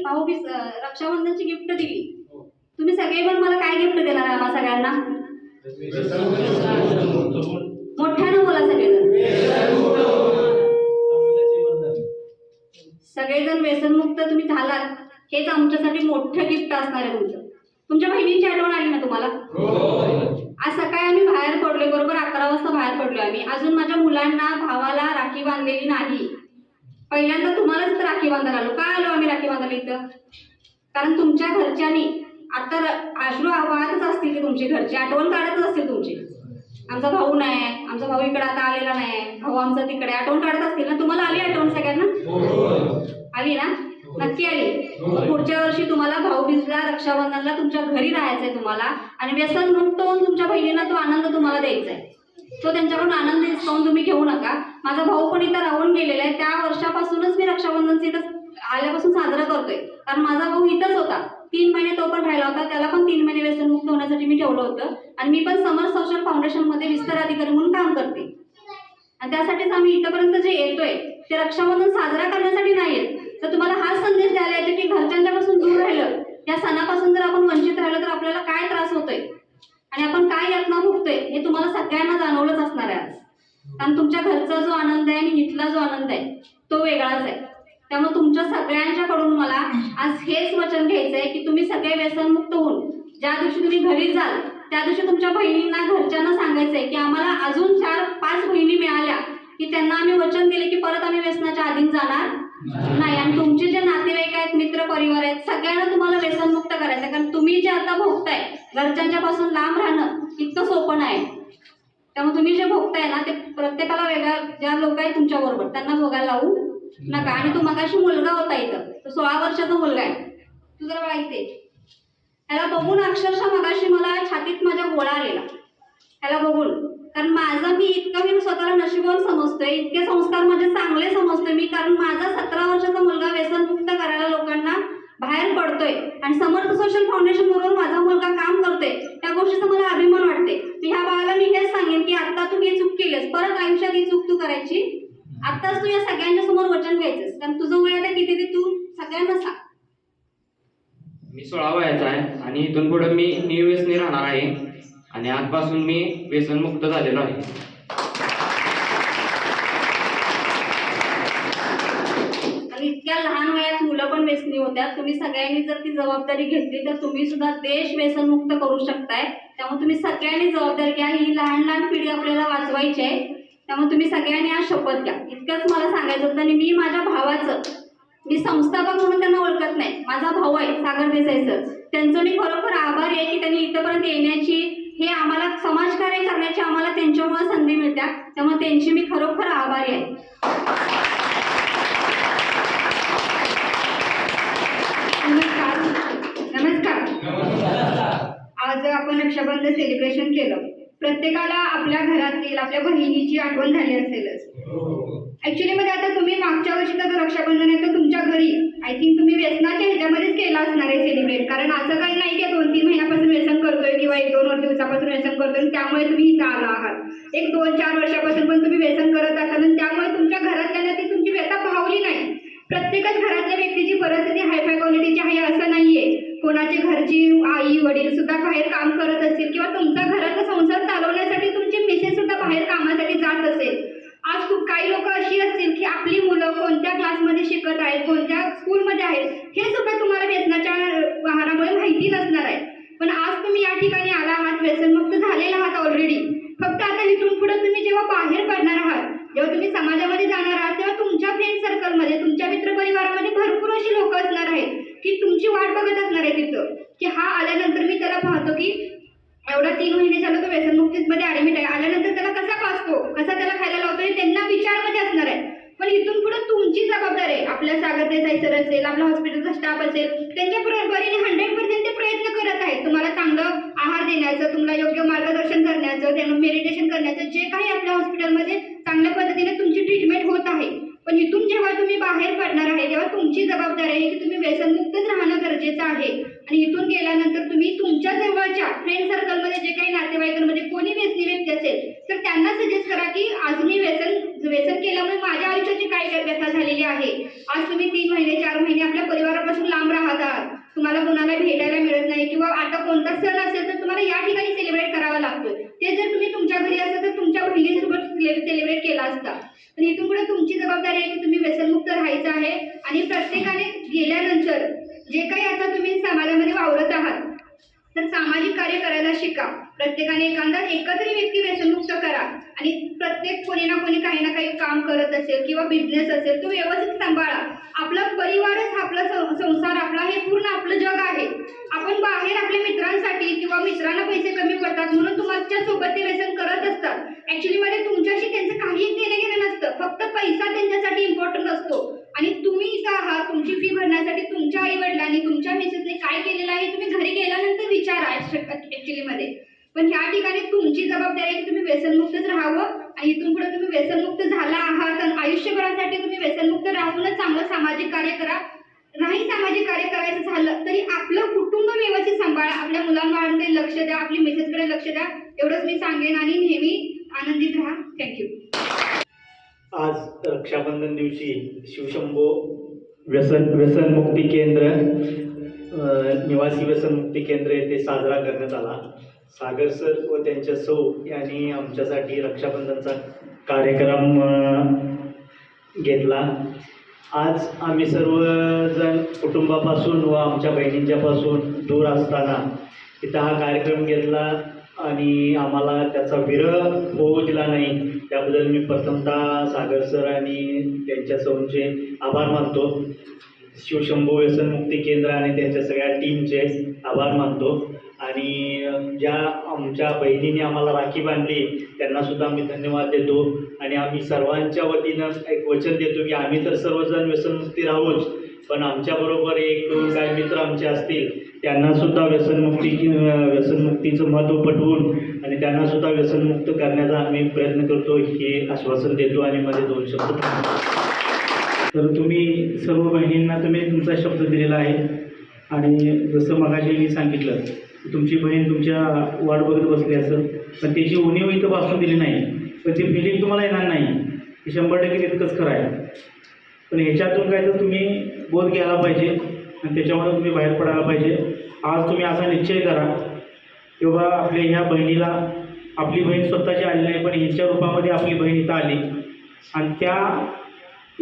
रक्षाबंधनची gift दिली, तुम्ही सगळे पण मला काय गिफ्ट देणार आहे आम्हा सगळ्यांना? मोठ्यानं बोला सगळेजण. सगळेजण व्यसनमुक्त तुम्ही झालात हेच आमच्यासाठी मोठं गिफ्ट असणार आहे तुमचं. तुमच्या बहिणींची आठवण आली ना तुम्हाला? आज सकाळी आम्ही बाहेर पडलोय, बरोबर 11 वाजता बाहेर पडलोय आम्ही. अजून माझ्या मुलांना भावाला राखी बांधलेली नाही. पहिल्यांदा तुम्हालाच तर राखी बांधायला आलो. का आलो आम्ही राखी बांधायला इथं? कारण तुमच्या घरच्यांनी आता अश्रू वाहतच असतील की तुमचे घरचे आठवण काढतच असतील तुमची. आमचा भाऊ नाही, आमचा भाऊ इकडे आता आलेला नाही, भाऊ आमचा तिकडे, आठवण काढत असतील ना? तुम्हाला आली आठवण सगळ्यांना? आली ना? नक्की आली. पुढच्या वर्षी तुम्हाला भाऊबीजला रक्षाबंधनला तुमच्या घरी राहायचंय तुम्हाला, आणि व्यसन मुक्त होऊन तुमच्या बहिणींना तो आनंद तुम्हाला द्यायचा आहे. तो त्यांच्याकडून आनंद हिसकावून तुम्ही घेऊ नका. माझा भाऊ पण इथं राहून गेलेला आहे, त्या वर्षापासूनच मी रक्षाबंधनचं इथं आल्यापासून साजरा करतोय. कारण माझा भाऊ इथंच होता, 3 महिने तो पण राहिला होता, त्याला पण 3 महिने व्यसनमुक्त होण्यासाठी मी ठेवलं होतं. आणि मी पण समर सोशल फाउंडेशन मध्ये विस्तार अधिकारी म्हणून काम करते. आणि त्यासाठीच आम्ही इथपर्यंत जे येतोय ते रक्षाबंधन साजरा करण्यासाठी नाही येत, तर तुम्हाला हा संदेश द्यायला येतो की घरच्यांच्यापासून दूर राहिलं, या सणापासून जर आपण वंचित राहिलं तर आपल्याला काय त्रास होतोय आणि आपण काय यातना भोगतोय हे तुम्हाला सगळ्यांना जाणवलंच असणार आहे आज. कारण तुमच्या घरचा जो आनंद आहे आणि इथला जो आनंद आहे तो वेगळाच आहे. त्यामुळे तुमच्या सगळ्यांच्याकडून मला आज हेच वचन घ्यायचं आहे की तुम्ही सगळे व्यसनमुक्त होऊन ज्या दिवशी तुम्ही घरी जाल त्या दिवशी तुमच्या बहिणींना, घरच्यांना सांगायचंय की आम्हाला अजून 4-5 बहिणी मिळाल्या की त्यांना आम्ही वचन दिले की परत आम्ही व्यसनाच्या अधीन जाणार नाही. आणि तुमचे जे नातेवाईक आहेत, मित्र परिवार आहेत, सगळ्यांना तुम्हाला व्यसनमुक्त करायचं. कारण तुम्ही जे आता भोगताय घरच्यांच्या पासून लांब राहणं इतकं सोपं नाही. त्यामुळे तुम्ही जे भोगताय ना ते प्रत्येकाला वेगळ्या, ज्या लोक आहेत तुमच्या बरोबर त्यांना भोगायला लावू नका. आणि तो मगाशी मुलगा होता इथं, तो 16 वर्षाचा मुलगा आहे, तू जरा बघायचे ह्याला बघून अक्षरशः मगाशी मला छातीत माझ्या गोळा आलेला ह्याला बघून. कारण माझं मी स्वतःला नशिबवान समजतोय, इतके संस्कार माझे चांगले समजतोय मी. कारण माझा 17 वर्षाचा मुलगा व्यसनमुक्त करायला लोकांना बाहेर पडतोय आणि समर्थ सोशल फाउंडेशन बरोबर माझा मुलगा काम करतोय, त्या गोष्टीचा मला अभिमान वाटते. मी ह्या बाळाला मी हेच सांगेन की आता तू ही चूक केलीस, परत आयुष्यात ही चूक तू करायची आताच तू या सगळ्यांच्या समोर वचन घ्यायचंस. कारण तुझं वय आता किती ते तू सगळ्यांना सांग. मी 16 वयाचा आहे आणि इथून पुढे मी निर्व्यसनी राहणार आहे आणि आजपासून मी व्यसनमुक्त झालेलो आहे. आणि इतक्या लहान वयात मुलं पण व्यसनी होत्यात. तुम्ही सगळ्यांनी जर ती जबाबदारी घेतली तर तुम्ही सुद्धा देश व्यसनमुक्त करू शकताय. त्यामुळे तुम्ही सगळ्यांनी जबाबदारी घ्या. ही लहान लहान पिढी आपल्याला वाचवायची आहे. त्यामुळे तुम्ही सगळ्यांनी आज शपथ घ्या. इतकंच मला सांगायचं होतं. आणि मी माझ्या भावाचं, मी संस्थापक म्हणून त्यांना ओळखत नाही, माझा भाऊ आहे सागर देसाई सर, त्यांचं मी खरोखर आभारी आहे की त्यांनी इथपर्यंत येण्याची, हे आम्हाला समाजकार्य करण्याची आम्हाला त्यांच्यामुळे संधी मिळत्या. त्यामुळे त्यांची मी खरोखर आभारी आहे. नमस्कार. आज आपण रक्षाबंधन सेलिब्रेशन केलं. प्रत्येकाला आपल्या घरातील आपल्या बहिणीची आठवण झाली असेलच. ऍक्च्युली मध्ये आता तुम्ही मागच्या वर्षीचा जो रक्षाबंधन आहे तो तुमच्या घरी आय थिंक तुम्ही व्यसनाच्या ह्याच्यामध्येच केला असणार आहे सेलिब्रेट. कारण असं काही नाही की 2-3 महिन्यापासून व्यसन करतोय किंवा 1-2 दिवसापासून व्यसन करतोय त्यामुळे तुम्ही इथं आला आहात. 1-2-4 वर्षापासून पण तुम्ही व्यसन करत असाल आणि त्यामुळे तुमच्या घरातल्यांना ती तुमची व्यथा भावली नाही. प्रत्येकच घरातल्या व्यक्तीची परिस्थिती हायफाय क्वालिटीची आहे असं नाहीये. कोणाची घरची आई वडील सुद्धा बाहेर काम करत असतील किंवा तुमचा घराचा संसार चालवण्यासाठी तुमची मिसेस सुद्धा बाहेर कामासाठी जात असेल. आज खूप काही लोक अशी असतील की आपली मुलं कोणत्या क्लासमध्ये शिकत आहेत, कोणत्या स्कूलमध्ये आहेत हे सुद्धा तुम्हाला व्यसनाच्या आहारामुळे माहिती नसणार आहे. पण आज तुम्ही या ठिकाणी आला आहात, व्यसनमुक्त झालेला आहात ऑलरेडी. फक्त आता इथून पुढे तुम्ही जेव्हा बाहेर पडणार आहात, जेव्हा तुम्ही समाजामध्ये जाणार आहात, तेव्हा तुमच्या फ्रेंड सर्कलमध्ये, तुमच्या मित्रपरिवारामध्ये भरपूर अशी लोक असणार आहेत की तुमची वाट बघत असणार आहे तिथं की हा आल्यानंतर मी त्याला पाहतो की एवढा 3 महिने झालं तो व्यसनमुक्तीमध्ये ऍडमिट आहे, आल्यानंतर त्याला कसा पाचतो, कसा त्याला खायला लावतो हे त्यांना विचारमध्ये असणार आहे. पण इथून पुढे तुमची जबाबदारी आहे. आपल्या सागर देसाई सर असेल, आपला हॉस्पिटलचा स्टाफ असेल, त्यांच्या परीने 100% ते प्रयत्न करत आहेत तुम्हाला चांगलं आहार देण्याचं, तुम्हाला योग्य मार्गदर्शन करण्याचं, त्यांना मेडिटेशन करण्याचं, जे काही आपल्या हॉस्पिटलमध्ये चांगल्या पद्धतीने तुमची ट्रीटमेंट होत आहे. पण इथून जेव्हा तुम्ही बाहेर पडणार आहे तेव्हा तुमची जबाबदारी आहे की तुम्ही व्यसनमुक्तच राहणं गरजेचं आहे. आणि इथून गेल्यानंतर तुम्ही तुमच्या जवळच्या फ्रेंड सर्कलमध्ये जे काही नातेवाईकांमध्ये कोणी व्यसनी व्यक्ती असेल तर त्यांना सजेस्ट करा की आज मी व्यसन केल्यामुळे माझ्या आयुष्याची काय व्यथा झालेली आहे. आज तुम्ही 3 महिने 4 महिने आपल्या परिवारापासून लांब कोणता सण असेल तर तुम्हाला या ठिकाणी सेलिब्रेट करावा लागतो. ते जर तुम्ही तुमच्या घरी असाल तर तुमच्या बहिणीसोबत सेलिब्रेट केला असता. पण इथून पुढे तुमची जबाबदारी आहे की तुम्ही व्यसनमुक्त राहायचं आहे आणि प्रत्येकाने गेल्यानंतर जे काही आता तुम्ही समाजामध्ये वावरत आहात तर सामाजिक कार्य करायला शिका. प्रत्येकाने एकत्र व्यक्ती व्यसनमुक्त करा आणि प्रत्येक कोणी ना कोणी काही ना काही काम करत असेल किंवा बिझनेस असेल तो व्यवस्थित सांभाळा. आपला परिवारच आपला संसार आपला हे पूर्ण आपलं जग आहे. आपण बाहेर आपल्या मित्रांसाठी किंवा मित्रांना पैसे कमी पडतात म्हणून तुमच्या सोबत ते व्यसन करत असतात. ऍक्च्युली मध्ये तुमच्याशी त्यांचं काही देणं घेणं नसतं, फक्त पैसा त्यांच्यासाठी इम्पॉर्टंट असतो. आणि तुम्ही इथं आहात तुमची फी भरण्यासाठी तुमच्या आई वडिलांनी तुमच्या मिसेसने काय केलेलं आहे तुम्ही घरी गेल्यानंतर विचारा ऍक्च्युली मध्ये. पण ह्या ठिकाणी तुमची जबाबदारी आहे की तुम्ही व्यसनमुक्तच राहावं आणि इथून पुढे तुम्ही व्यसनमुक्त झाला आहात आणि आयुष्यभरासाठी तुम्ही व्यसनमुक्त राहूनच चांगलं सामाजिक कार्य करा. नाही सामाजिक कार्य करायचं झालं तरी आपलं कुटुंब व्यवस्थित सांभाळा, आपल्या मुलांकडे लक्ष द्या, आपली मिसेसकडे लक्ष द्या. एवढंच मी सांगेन आणि नेहमी आनंदित राहा. थँक्यू. आज रक्षाबंधन दिवशी शिवशंभो व्यसनमुक्ती केंद्र निवासी व्यसनमुक्ती केंद्र येथे साजरा करण्यात आला. सागर सर व त्यांच्या सौ यांनी आमच्यासाठी रक्षाबंधनचा कार्यक्रम घेतला. आज आम्ही सर्वजण कुटुंबापासून व आमच्या बहिणींच्यापासून दूर असताना इथं हा कार्यक्रम घेतला आणि आम्हाला त्याचा विरह होऊ दिला नाही. त्याबद्दल मी प्रथमतः सागर सर आणि त्यांच्या सौंचे आभार मानतो. शिवशंभो व्यसनमुक्ती केंद्र आणि त्यांच्या सगळ्या टीमचे आभार मानतो. आणि ज्या आमच्या बहिणीने आम्हाला राखी बांधली त्यांनासुद्धा आम्ही धन्यवाद देतो. आणि आम्ही सर्वांच्या वतीनं एक वचन देतो की आम्ही तर सर्वजण व्यसनमुक्ती राहूच, पण आमच्याबरोबर एक दोन काही मित्र आमचे असतील त्यांनासुद्धा व्यसनमुक्तीचं महत्त्व पटवून आणि त्यांनासुद्धा व्यसनमुक्त करण्याचा आम्ही प्रयत्न करतो हे आश्वासन देतो. आणि मध्ये 2 शब्द तर तुम्ही सर्व बहिणींना तुम्ही तुमचा शब्द दिलेला आहे आणि जसं मगाशी मी सांगितलं तुमची बहीण तुमच्या वाट बघत बसली असेल पण त्याची उणीव इथं वाचून दिली नाही, पण ती फिलिंग तुम्हाला येणार नाही हे 100% तितकंच खरं आहे. पण ह्याच्यातून काय तर तुम्ही बोध घ्यायला पाहिजे आणि त्याच्यामध्ये तुम्ही बाहेर पडायला पाहिजे. आज तुम्ही असा निश्चय करा की बाबा आपल्या ह्या बहिणीला आपली बहीण स्वतःची आली नाही पण ह्याच्या रूपामध्ये आपली बहीण इथं आली आणि त्या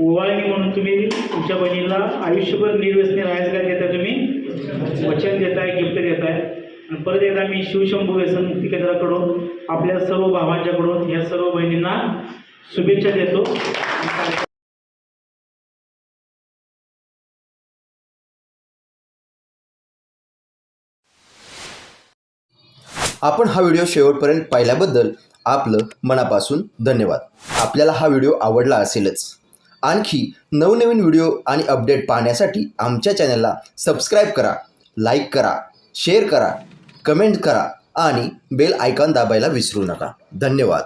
ओवाळणी म्हणून तुम्ही तुमच्या बहिणीला आयुष्यभर निर्व्यसनी राहायचं काय देताय, तुम्ही वचन देताय, गिफ्ट देताय. आणि परत एकदा मी शिवशंभो व्यसनमुक्ती केंद्राकडून आपल्या सर्व भावांच्याकडून या सर्व बहिणींना शुभेच्छा देतो. आपण हा व्हिडिओ शेवटपर्यंत पाहिल्याबद्दल आपलं मनापासून धन्यवाद. आपल्याला हा व्हिडिओ आवडला असेलच. आणखी नवनवीन व्हिडिओ आणि अपडेट पाहण्यासाठी आमच्या चॅनलला सबस्क्राईब करा, लाईक करा, शेअर करा, कमेंट करा आणि बेल आयकॉन दाबायला विसरू नका. धन्यवाद.